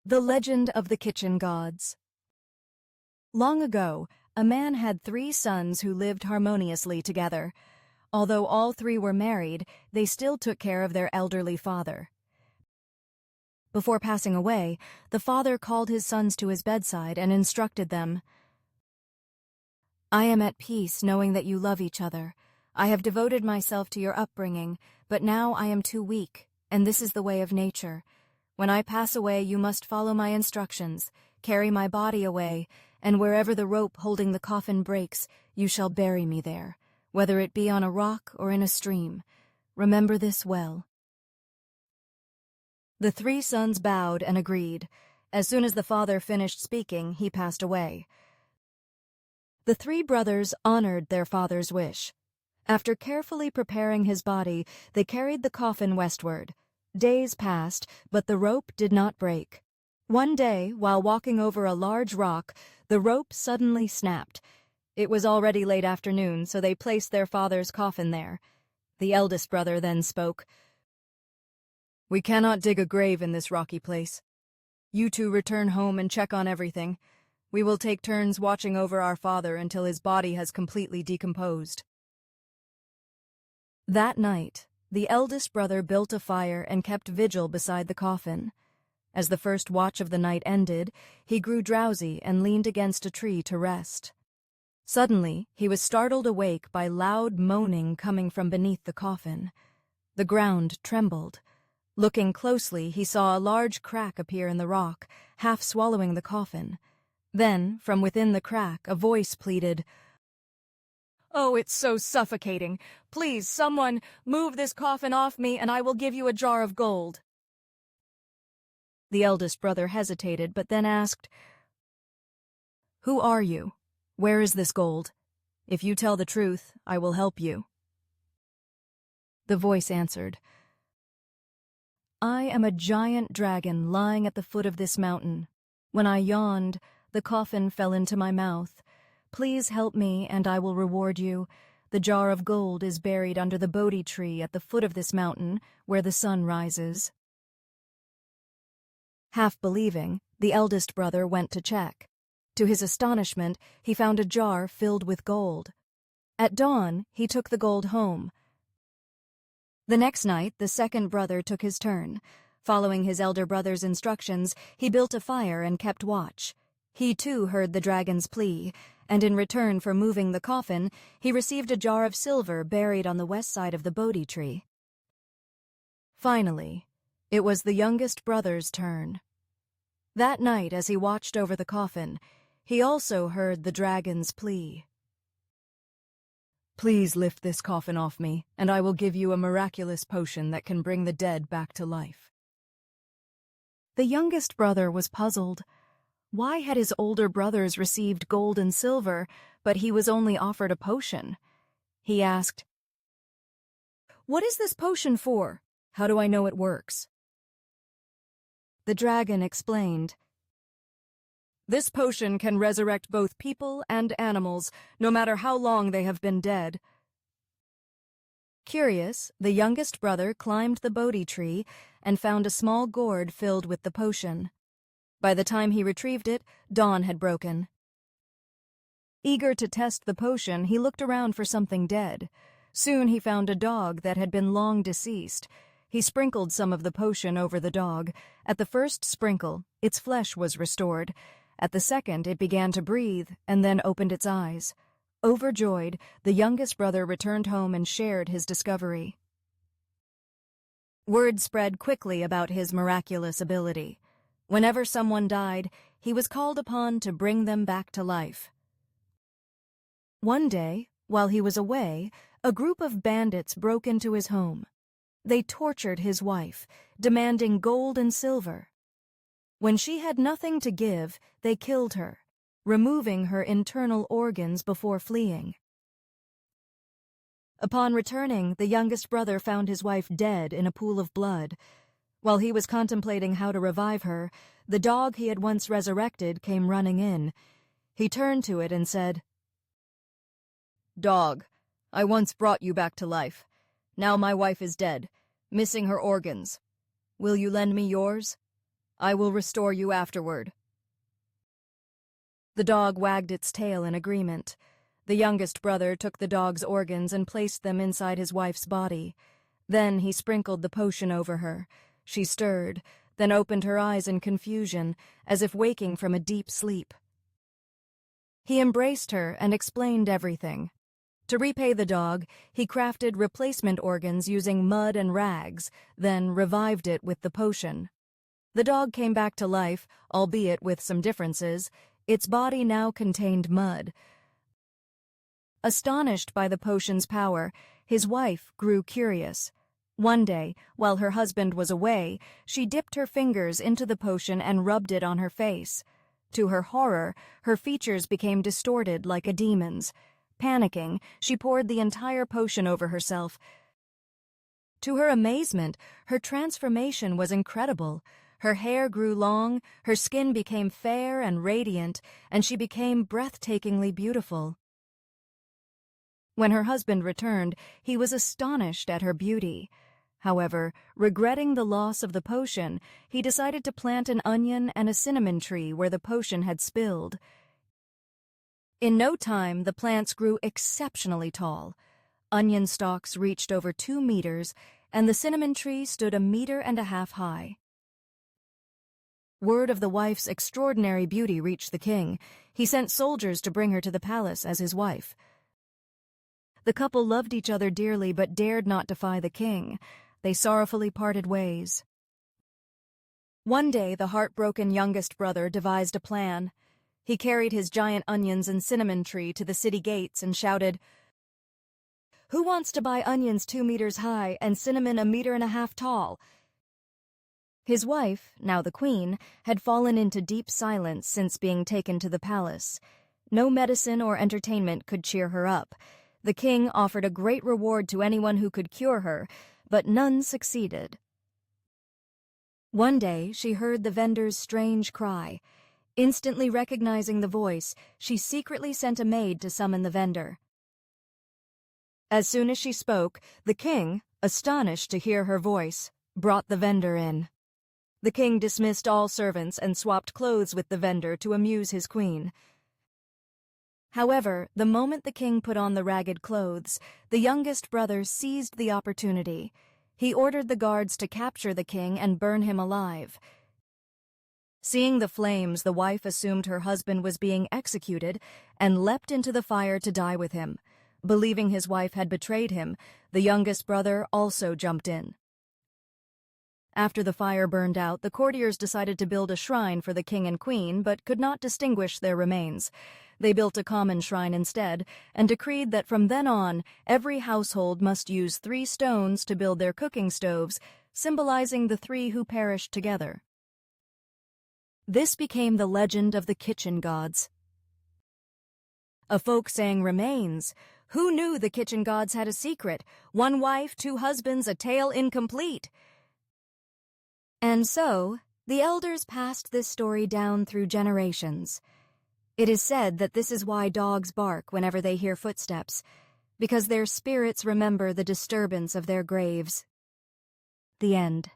The Legend of the Kitchen Gods. Long ago, a man had 3 sons who lived harmoniously together. Although all 3 were married, they still took care of their elderly father. Before passing away, the father called his sons to his bedside and instructed them. "I am at peace knowing that you love each other. I have devoted myself to your upbringing, but now I am too weak, and this is the way of nature. When I pass away, you must follow my instructions, carry my body away, and wherever the rope holding the coffin breaks, you shall bury me there, whether it be on a rock or in a stream. Remember this well." The 3 sons bowed and agreed. As soon as the father finished speaking, he passed away. The 3 brothers honored their father's wish. After carefully preparing his body, they carried the coffin westward. Days passed, but the rope did not break. One day, while walking over a large rock, the rope suddenly snapped. It was already late afternoon, so they placed their father's coffin there. The eldest brother then spoke. "We cannot dig a grave in this rocky place. You 2 return home and check on everything. We will take turns watching over our father until his body has completely decomposed." That night, the eldest brother built a fire and kept vigil beside the coffin. As the first watch of the night ended, he grew drowsy and leaned against a tree to rest. Suddenly, he was startled awake by loud moaning coming from beneath the coffin. The ground trembled. Looking closely, he saw a large crack appear in the rock, half swallowing the coffin. Then, from within the crack, a voice pleaded, "Oh, it's so suffocating. Please, someone, move this coffin off me and I will give you a jar of gold." The eldest brother hesitated, but then asked, "Who are you? Where is this gold? If you tell the truth, I will help you." The voice answered, "I am a giant dragon lying at the foot of this mountain. When I yawned, the coffin fell into my mouth. Please help me, and I will reward you. The jar of gold is buried under the Bodhi tree at the foot of this mountain, where the sun rises." Half believing, the eldest brother went to check. To his astonishment, he found a jar filled with gold. At dawn, he took the gold home. The next night, the second brother took his turn. Following his elder brother's instructions, he built a fire and kept watch. He too heard the dragon's plea, and in return for moving the coffin, he received a jar of silver buried on the west side of the Bodhi tree. Finally, it was the youngest brother's turn. That night, as he watched over the coffin, he also heard the dragon's plea. "Please lift this coffin off me, and I will give you a miraculous potion that can bring the dead back to life." The youngest brother was puzzled. Why had his older brothers received gold and silver, but he was only offered a potion? He asked, "What is this potion for? How do I know it works?" The dragon explained, "This potion can resurrect both people and animals, no matter how long they have been dead." Curious, the youngest brother climbed the Bodhi tree and found a small gourd filled with the potion. By the time he retrieved it, dawn had broken. Eager to test the potion, he looked around for something dead. Soon he found a dog that had been long deceased. He sprinkled some of the potion over the dog. At the first sprinkle, its flesh was restored. At the second, it began to breathe and then opened its eyes. Overjoyed, the youngest brother returned home and shared his discovery. Word spread quickly about his miraculous ability. Whenever someone died, he was called upon to bring them back to life. One day, while he was away, a group of bandits broke into his home. They tortured his wife, demanding gold and silver. When she had nothing to give, they killed her, removing her internal organs before fleeing. Upon returning, the youngest brother found his wife dead in a pool of blood. While he was contemplating how to revive her, the dog he had once resurrected came running in. He turned to it and said, "Dog, I once brought you back to life. Now my wife is dead, missing her organs. Will you lend me yours?" I will restore you afterward." The dog wagged its tail in agreement. The youngest brother took the dog's organs and placed them inside his wife's body. Then he sprinkled the potion over her. She stirred, then opened her eyes in confusion, as if waking from a deep sleep. He embraced her and explained everything. To repay the dog, he crafted replacement organs using mud and rags, then revived it with the potion. The dog came back to life, albeit with some differences. Its body now contained mud. Astonished by the potion's power, his wife grew curious. One day, while her husband was away, she dipped her fingers into the potion and rubbed it on her face. To her horror, her features became distorted like a demon's. Panicking, she poured the entire potion over herself. To her amazement, her transformation was incredible. Her hair grew long, her skin became fair and radiant, and she became breathtakingly beautiful. When her husband returned, he was astonished at her beauty. However, regretting the loss of the potion, he decided to plant an onion and a cinnamon tree where the potion had spilled. In no time, the plants grew exceptionally tall. Onion stalks reached over 2 meters, and the cinnamon tree stood 1.5 meters high. Word of the wife's extraordinary beauty reached the king. He sent soldiers to bring her to the palace as his wife. The couple loved each other dearly but dared not defy the king. They sorrowfully parted ways. One day, the heartbroken youngest brother devised a plan. He carried his giant onions and cinnamon tree to the city gates and shouted, "Who wants to buy onions 2 meters high and cinnamon 1.5 meters tall?" His wife, now the queen, had fallen into deep silence since being taken to the palace. No medicine or entertainment could cheer her up. The king offered a great reward to anyone who could cure her, but none succeeded. One day, she heard the vendor's strange cry. Instantly recognizing the voice, she secretly sent a maid to summon the vendor. As soon as she spoke, the king, astonished to hear her voice, brought the vendor in. The king dismissed all servants and swapped clothes with the vendor to amuse his queen. However, the moment the king put on the ragged clothes, the youngest brother seized the opportunity. He ordered the guards to capture the king and burn him alive. Seeing the flames, the wife assumed her husband was being executed and leapt into the fire to die with him. Believing his wife had betrayed him, the youngest brother also jumped in. After the fire burned out, the courtiers decided to build a shrine for the king and queen, but could not distinguish their remains. They built a common shrine instead, and decreed that from then on, every household must use 3 stones to build their cooking stoves, symbolizing the 3 who perished together. This became the legend of the kitchen gods. A folk saying remains. Who knew the kitchen gods had a secret? 1 wife, 2 husbands, a tale incomplete. And so, the elders passed this story down through generations. It is said that this is why dogs bark whenever they hear footsteps, because their spirits remember the disturbance of their graves. The end.